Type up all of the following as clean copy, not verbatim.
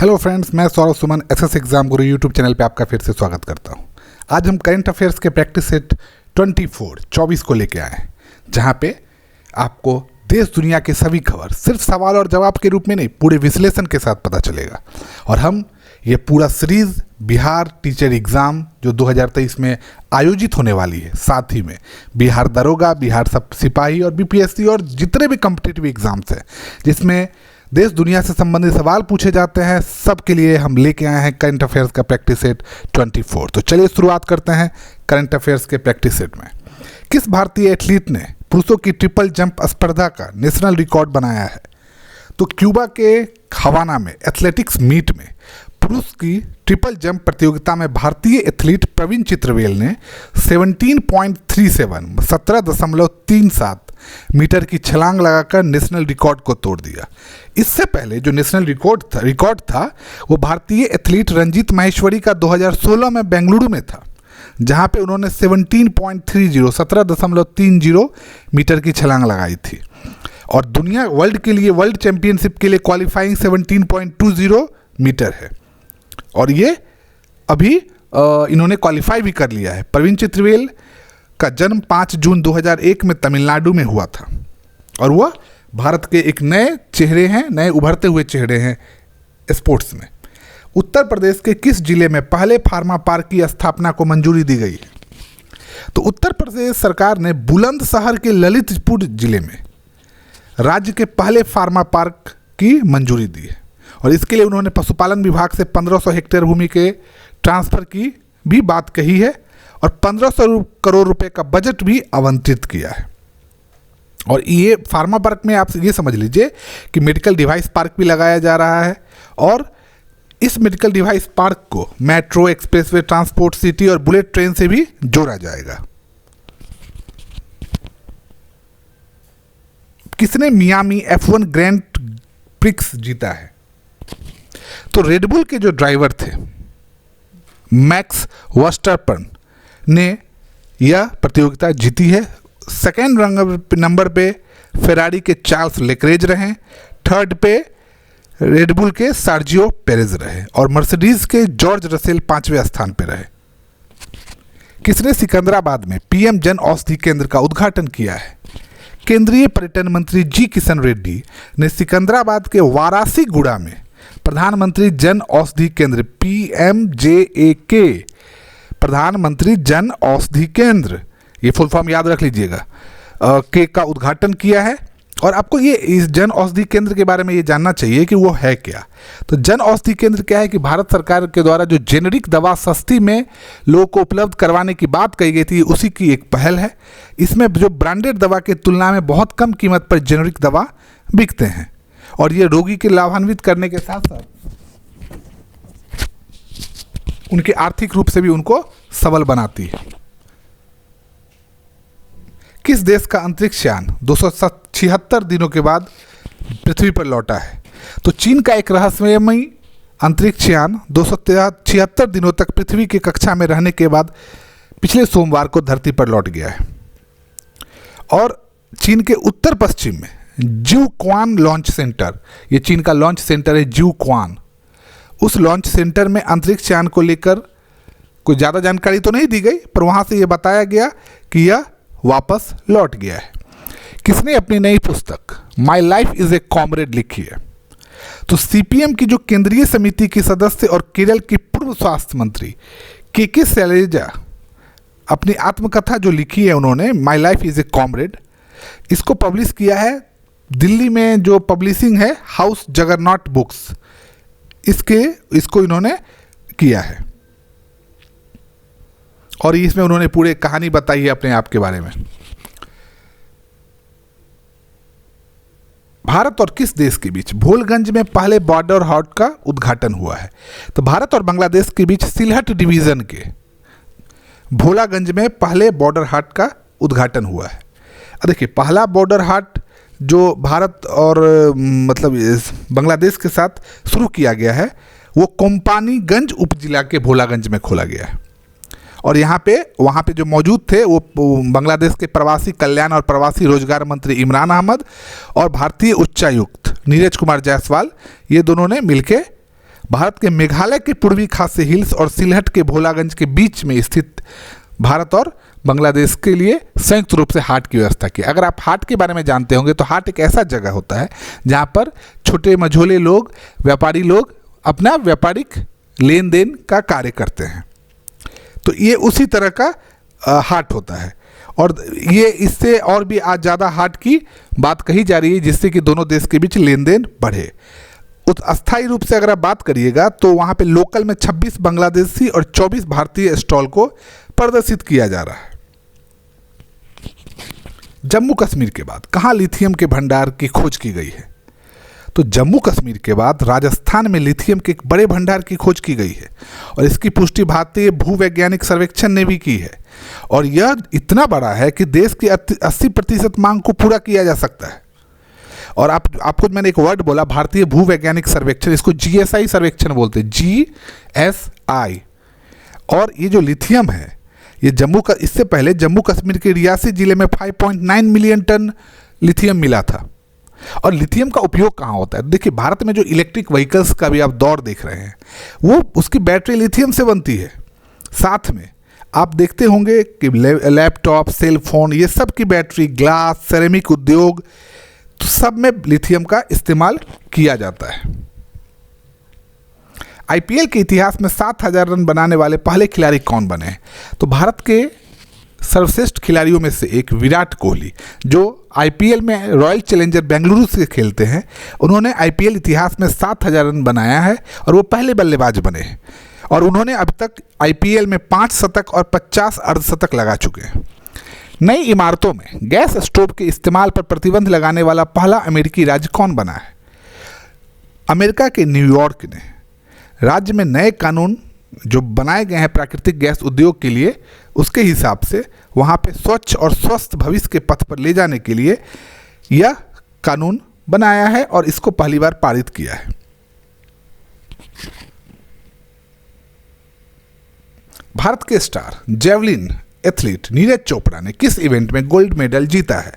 Hello friends, मैं Saurabh Suman SS exam गुरु YouTube channel पे आपका फिर से स्वागत करता हूं। आज हम करंट अफेयर्स के प्रैक्टिस सेट 24 को लेके आए हैं, जहां पे आपको देश दुनिया के सभी खबर सिर्फ सवाल और जवाब के रूप में नहीं, पूरे विश्लेषण के साथ पता चलेगा। और हम ये पूरा सीरीज बिहार टीचर एग्ज़ाम जो 2023 में आयोजित होने वाली है, साथ ही में बिहार दरोगा, बिहार सब सिपाही और बीपीएससी और जितने भी कॉम्पिटिटिव एग्ज़ाम्स हैं जिसमें देश दुनिया से संबंधित सवाल पूछे जाते हैं, सब के लिए हम लेके आए हैं करंट अफेयर्स का प्रैक्टिस सेट 24। तो चलिए शुरुआत करते हैं करंट अफेयर्स के प्रैक्टिस सेट में। किस भारतीय एथलीट ने पुरुषों की ट्रिपल जंप स्पर्धा का नेशनल रिकॉर्ड बनाया है? तो क्यूबा के हवाना में एथलेटिक्स मीट में पुरुष की ट्रिपल जंप प्रतियोगिता में भारतीय एथलीट प्रवीण चित्रवेल ने 17.37 मीटर की छलांग लगाकर नेशनल रिकॉर्ड को तोड़ दिया। इससे पहले जो नेशनल रिकॉर्ड था वो भारतीय एथलीट रंजीत माहेश्वरी का 2016 में बेंगलुरु में था, जहां पे उन्होंने 17.30 मीटर की छलांग लगाई थी। और दुनिया वर्ल्ड चैंपियनशिप के लिए क्वालिफाइंग 17.20 मीटर है, और ये अभी इन्होंने क्वालिफाई भी कर लिया है। प्रवीण चित्रवेल का जन्म 5 जून 2001 में तमिलनाडु में हुआ था, और वह भारत के एक नए उभरते हुए चेहरे हैं स्पोर्ट्स में। उत्तर प्रदेश के किस जिले में पहले फार्मा पार्क की स्थापना को मंजूरी दी गई है? तो उत्तर प्रदेश सरकार ने बुलंदशहर के ललितपुर जिले में राज्य के पहले फार्मा पार्क की मंजूरी दी है, और इसके लिए उन्होंने पशुपालन विभाग से 1500 हेक्टेयर भूमि के ट्रांसफर की भी बात कही है, और 1500 करोड़ रुपए का बजट भी आवंटित किया है। और ये फार्मा पार्क में आप ये समझ लीजिए कि मेडिकल डिवाइस पार्क भी लगाया जा रहा है, और इस मेडिकल डिवाइस पार्क को मेट्रो, एक्सप्रेसवे, ट्रांसपोर्ट सिटी और बुलेट ट्रेन से भी जोड़ा जाएगा। किसने मियामी F1 ग्रैंड प्रिक्स जीता है? तो रेडबुल के जो ड्राइवर थे मैक्स वर्स्टैपेन ने यह प्रतियोगिता जीती है। सेकेंड नंबर पे फेरारी के चार्ल्स लेक्रेज रहे, थर्ड पे रेडबुल के सर्जियो पेरेज रहे, और मर्सिडीज के जॉर्ज रसेल 5वें स्थान पे रहे। किसने सिकंदराबाद में पीएम जन औषधि केंद्र का उद्घाटन किया है? केंद्रीय पर्यटन मंत्री जी किशन रेड्डी ने सिकंदराबाद के वारासीगुड़ा में प्रधानमंत्री जन औषधि केंद्र PMJAK, प्रधानमंत्री जन औषधि केंद्र, ये फुल फॉर्म याद रख लीजिएगा, के का उद्घाटन किया है। और आपको ये इस जन औषधि केंद्र के बारे में ये जानना चाहिए कि वो है क्या। तो जन औषधि केंद्र क्या है कि भारत सरकार के द्वारा जो जेनेरिक दवा सस्ती में लोगों को उपलब्ध करवाने की बात कही गई थी, उसी की एक पहल है। इसमें जो ब्रांडेड दवा की तुलना में बहुत कम कीमत पर जेनेरिक दवा बिकते हैं, और ये रोगी के लाभान्वित करने के साथ साथ उनके आर्थिक रूप से भी उनको सबल बनाती है। किस देश का अंतरिक्ष यान 276 दिनों के बाद पृथ्वी पर लौटा है? तो चीन का एक रहस्यमयी अंतरिक्ष यान 276 दिनों तक पृथ्वी की कक्षा में रहने के बाद पिछले सोमवार को धरती पर लौट गया है। और चीन के उत्तर पश्चिम में ज्यूक्वान लॉन्च सेंटर, ये चीन का लॉन्च सेंटर है ज्यूक्वान, उस लॉन्च सेंटर में अंतरिक्ष यान को लेकर कोई ज़्यादा जानकारी तो नहीं दी गई, पर वहाँ से ये बताया गया कि यह वापस लौट गया है। किसने अपनी नई पुस्तक my life is a comrade लिखी है? तो सीपीएम की जो केंद्रीय समिति की सदस्य और केरल की पूर्व स्वास्थ्य मंत्री के शैलजा अपनी आत्मकथा जो लिखी है उन्होंने, my life is a comrade, इसको पब्लिश किया है दिल्ली में जो पब्लिशिंग है हाउस जगरनॉट बुक्स, इसको इन्होंने किया है, और इसमें उन्होंने पूरे कहानी बताई है अपने आप के बारे में। भारत और किस देश के बीच भोलगंज में पहले बॉर्डर हाट का उद्घाटन हुआ है? तो भारत और बांग्लादेश के बीच सिलहट डिवीजन के भोलागंज में पहले बॉर्डर हाट का उद्घाटन हुआ है। देखिए, पहला बॉर्डर हाट जो भारत और बांग्लादेश के साथ शुरू किया गया है वो कोम्पानीगंज उपजिला के भोलागंज में खोला गया है, और वहाँ पे जो मौजूद थे वो बांग्लादेश के प्रवासी कल्याण और प्रवासी रोजगार मंत्री इमरान अहमद और भारतीय उच्चायुक्त नीरज कुमार जायसवाल, ये दोनों ने मिलके भारत के मेघालय के पूर्वी खासी हिल्स और सिलहट के भोलागंज के बीच में स्थित भारत और बांग्लादेश के लिए संयुक्त रूप से हाट की व्यवस्था की। अगर आप हाट के बारे में जानते होंगे तो हाट एक ऐसा जगह होता है जहाँ पर छोटे मझोले लोग, व्यापारी लोग अपना व्यापारिक लेन देन का कार्य करते हैं। तो ये उसी तरह का हाट होता है और ये इससे और भी आज ज़्यादा हाट की बात कही जा रही है जिससे कि दोनों देश के बीच लेन देन बढ़े। अस्थायी रूप से अगर आप बात करिएगा तो वहाँ पे लोकल में 26 बांग्लादेशी और 24 भारतीय स्टॉल को प्रदर्शित किया जा रहा है। जम्मू कश्मीर के बाद कहाँ लिथियम के भंडार की खोज की गई है? तो जम्मू कश्मीर के बाद राजस्थान में लिथियम के एक बड़े भंडार की खोज की गई है और इसकी पुष्टि भारतीय भूवैज्ञानिक सर्वेक्षण ने भी की है और यह इतना बड़ा है कि देश की 80% मांग को पूरा किया जा सकता है। और आपको मैंने एक वर्ड बोला, भारतीय भूवैज्ञानिक सर्वेक्षण, इसको GSI सर्वेक्षण बोलते हैं, GSI। और ये जो लिथियम है ये इससे पहले जम्मू कश्मीर के रियासी जिले में 5.9 मिलियन टन लिथियम मिला था। और लिथियम का उपयोग कहाँ होता है? देखिए, भारत में जो इलेक्ट्रिक व्हीकल्स का भी आप दौर देख रहे हैं वो उसकी बैटरी लिथियम से बनती है। साथ में आप देखते होंगे कि लैपटॉप, सेल फोन, ये सब की बैटरी, ग्लास, सेरेमिक उद्योग, तो सब में लिथियम का इस्तेमाल किया जाता है। IPL के इतिहास में 7,000 रन बनाने वाले पहले खिलाड़ी कौन बने? तो भारत के सर्वश्रेष्ठ खिलाड़ियों में से एक विराट कोहली, जो IPL में रॉयल चैलेंजर बेंगलुरु से खेलते हैं, उन्होंने IPL इतिहास में 7,000 रन बनाया है और वो पहले बल्लेबाज बने हैं और उन्होंने अब तक IPL में 5 शतक और 50 अर्धशतक लगा चुके हैं। नई इमारतों में गैस स्टोव के इस्तेमाल पर प्रतिबंध लगाने वाला पहला अमेरिकी राज्य कौन बना है? अमेरिका के न्यूयॉर्क ने राज्य में नए कानून जो बनाए गए हैं प्राकृतिक गैस उद्योग के लिए, उसके हिसाब से वहाँ पे स्वच्छ और स्वस्थ भविष्य के पथ पर ले जाने के लिए यह कानून बनाया है और इसको पहली बार पारित किया है। भारत के star javelin athlete Neeraj Chopra ने किस इवेंट में गोल्ड मेडल जीता है?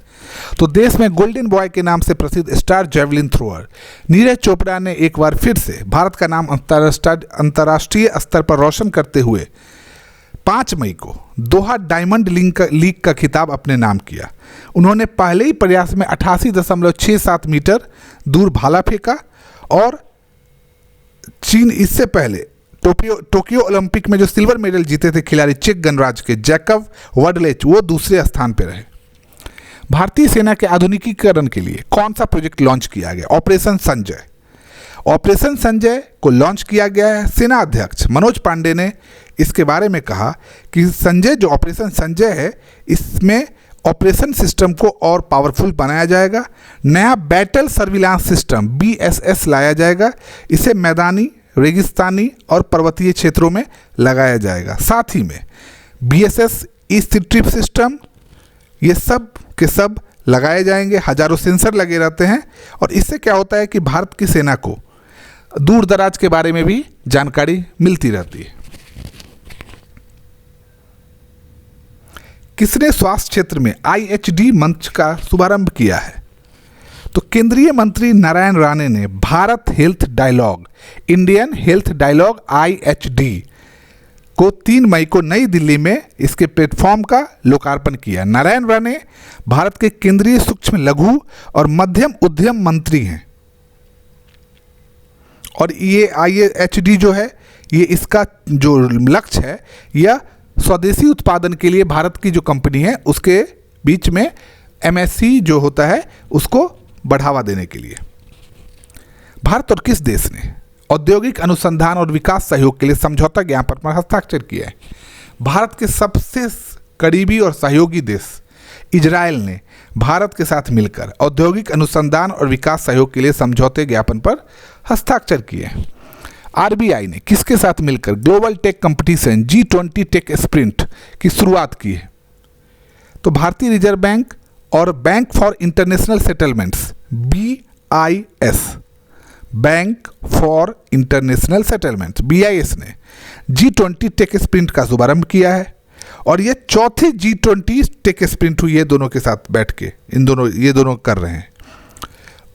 तो देश में गोल्डन बॉय के नाम से प्रसिद्ध star javelin thrower Neeraj Chopra ने एक बार फिर से भारत का नाम अंतर्राष्ट्रीय स्तर पर रोशन करते हुए 5 मई को दोहा डायमंड लीग का खिताब अपने नाम किया। उन्होंने पहले ही प्रयास में 88.67 मीटर दूर भाला फेंका और चीन इससे पहले टोक्यो ओलंपिक में जो सिल्वर मेडल जीते थे खिलाड़ी चेक गणराज्य के जैकब वडलेच, वो दूसरे स्थान पर रहे। भारतीय सेना के आधुनिकीकरण के लिए कौन सा प्रोजेक्ट लॉन्च किया गया? ऑपरेशन संजय। ऑपरेशन संजय को लॉन्च किया गया है। सेना अध्यक्ष मनोज पांडे ने इसके बारे में कहा कि जो ऑपरेशन संजय है, इसमें ऑपरेशन सिस्टम को और पावरफुल बनाया जाएगा। नया बैटल सर्विलांस सिस्टम BSS लाया जाएगा। इसे मैदानी, रेगिस्तानी और पर्वतीय क्षेत्रों में लगाया जाएगा। साथ ही में BSS ईस्ट ट्रिप सिस्टम, ये सब के सब लगाए जाएंगे। हजारों सेंसर लगे रहते हैं और इससे क्या होता है कि भारत की सेना को दूर दराज के बारे में भी जानकारी मिलती रहती है। किसने स्वास्थ्य क्षेत्र में IHD मंच का शुभारंभ किया है? तो केंद्रीय मंत्री नारायण राणे ने Bharat health dialogue, Indian health dialogue IHD को 3 मई को नई दिल्ली में इसके प्लेटफॉर्म का लोकार्पण किया। नारायण राणे भारत के केंद्रीय सूक्ष्म लघु और मध्यम उद्यम मंत्री हैं और ये IHD जो है, ये इसका जो लक्ष्य है, यह स्वदेशी उत्पादन के लिए भारत की जो कंपनी है उसके बीच में MSC जो होता है उसको बढ़ावा देने के लिए। भारत और किस देश ने औद्योगिक अनुसंधान और विकास सहयोग के लिए समझौता ज्ञापन पर हस्ताक्षर किया है? भारत के सबसे करीबी और सहयोगी देश इजराइल ने भारत के साथ मिलकर औद्योगिक अनुसंधान और विकास सहयोग के लिए समझौते ज्ञापन पर हस्ताक्षर किए हैं। RBI ने किसके साथ मिलकर global tech competition G20 tech sprint की शुरुआत की है? तो भारतीय रिजर्व बैंक और bank for international settlements BIS, bank for international settlements BIS ने G20 टेक स्प्रिंट का शुभारंभ किया है और ये चौथी G20 टेक स्प्रिंट हुई है दोनों के साथ बैठ के, ये दोनों कर रहे हैं।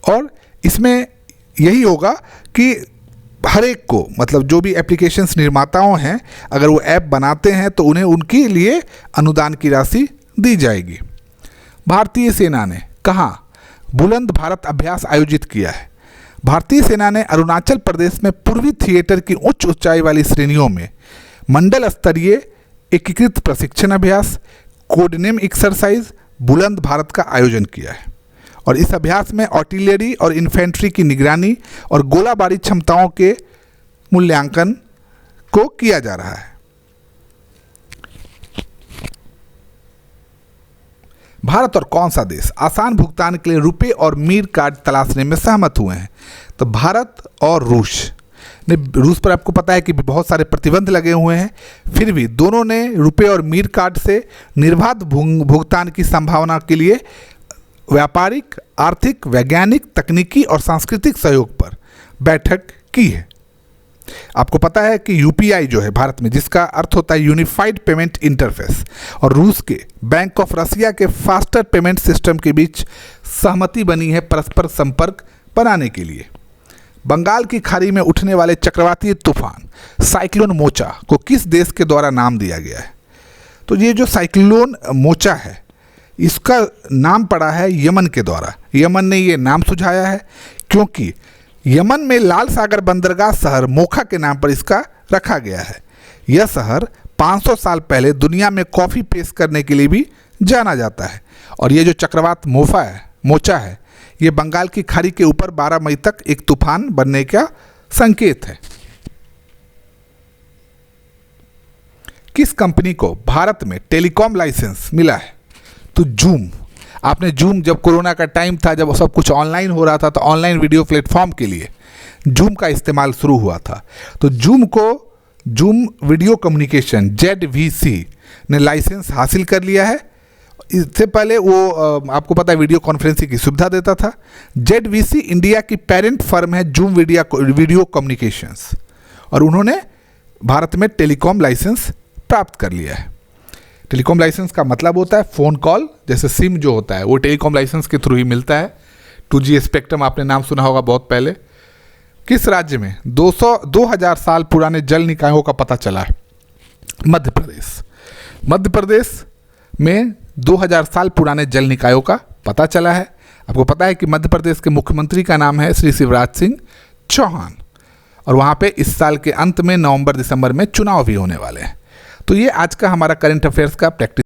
और इसमें यही होगा कि हर एक को, मतलब जो भी एप्लीकेशंस निर्माताओं हैं, अगर वो ऐप बनाते हैं तो उन्हें उनके लिए अनुदान की राशि दी जाएगी। भारतीय सेना ने कहाँ बुलंद भारत अभ्यास आयोजित किया है? भारतीय सेना ने अरुणाचल प्रदेश में पूर्वी थिएटर की उच्च ऊंचाई वाली श्रेणियों में मंडल स्तरीय एकीकृत प्रशिक्षण अभ्यास कोडनेम एक्सरसाइज बुलंद भारत का आयोजन किया है। और इस अभ्यास में आर्टिलरी और इन्फेंट्री की निगरानी और गोलाबारी क्षमताओं के मूल्यांकन को किया जा रहा है। भारत और कौन सा देश आसान भुगतान के लिए रुपए और मील कार्ड तलाशने में सहमत हुए हैं? तो भारत और रूस ने, रूस पर आपको पता है कि बहुत सारे प्रतिबंध लगे हुए हैं, फिर भी दोनों ने रुपए और मील कार्ड से निर्बाध भुगतान की संभावना के लिए व्यापारिक, आर्थिक, वैज्ञानिक, तकनीकी और सांस्कृतिक सहयोग पर बैठक की है। आपको पता है कि यूपीआई जो है भारत में, जिसका अर्थ होता है यूनिफाइड पेमेंट इंटरफेस, और रूस के बैंक ऑफ रसिया के फास्टर पेमेंट सिस्टम के बीच सहमति बनी है परस्पर संपर्क बनाने के लिए। बंगाल की खाड़ी में उठने वाले चक्रवाती तूफान साइक्लोन मोचा को किस देश के द्वारा नाम दिया गया है? तो ये जो साइक्लोन मोचा है, इसका नाम पड़ा है यमन के द्वारा। यमन ने ये नाम सुझाया है क्योंकि यमन में लाल सागर बंदरगाह शहर मोखा के नाम पर इसका रखा गया है। यह शहर 500 साल पहले दुनिया में कॉफ़ी पेश करने के लिए भी जाना जाता है। और ये जो चक्रवात मोचा है, ये बंगाल की खाड़ी के ऊपर 12 मई तक एक तूफान बनने का संकेत है। किस कंपनी को भारत में टेलीकॉम लाइसेंस मिला है? तो जूम। आपने जूम, जब कोरोना का टाइम था, जब सब कुछ ऑनलाइन हो रहा था, तो ऑनलाइन वीडियो प्लेटफॉर्म के लिए जूम का इस्तेमाल शुरू हुआ था। तो जूम वीडियो कम्युनिकेशन ZVC ने लाइसेंस हासिल कर लिया है। इससे पहले वो आपको पता है वीडियो कॉन्फ्रेंसिंग की सुविधा देता था। ZVC इंडिया की पेरेंट फर्म है जूम वीडियो कम्युनिकेशंस, और उन्होंने भारत में टेलीकॉम लाइसेंस प्राप्त कर लिया है। टेलीकॉम लाइसेंस का मतलब होता है फ़ोन कॉल, जैसे सिम जो होता है वो टेलीकॉम लाइसेंस के थ्रू ही मिलता है। 2G स्पेक्ट्रम आपने नाम सुना होगा बहुत पहले। किस राज्य में 2000 साल पुराने जल निकायों का पता चला है? मध्य प्रदेश। मध्य प्रदेश में 2000 साल पुराने जल निकायों का पता चला है। आपको पता है कि मध्य प्रदेश के मुख्यमंत्री का नाम है श्री शिवराज सिंह चौहान, और वहाँ पे इस साल के अंत में नवंबर-दिसंबर में चुनाव भी होने वाले हैं। तो ये आज का हमारा करंट अफेयर्स का प्रैक्टिस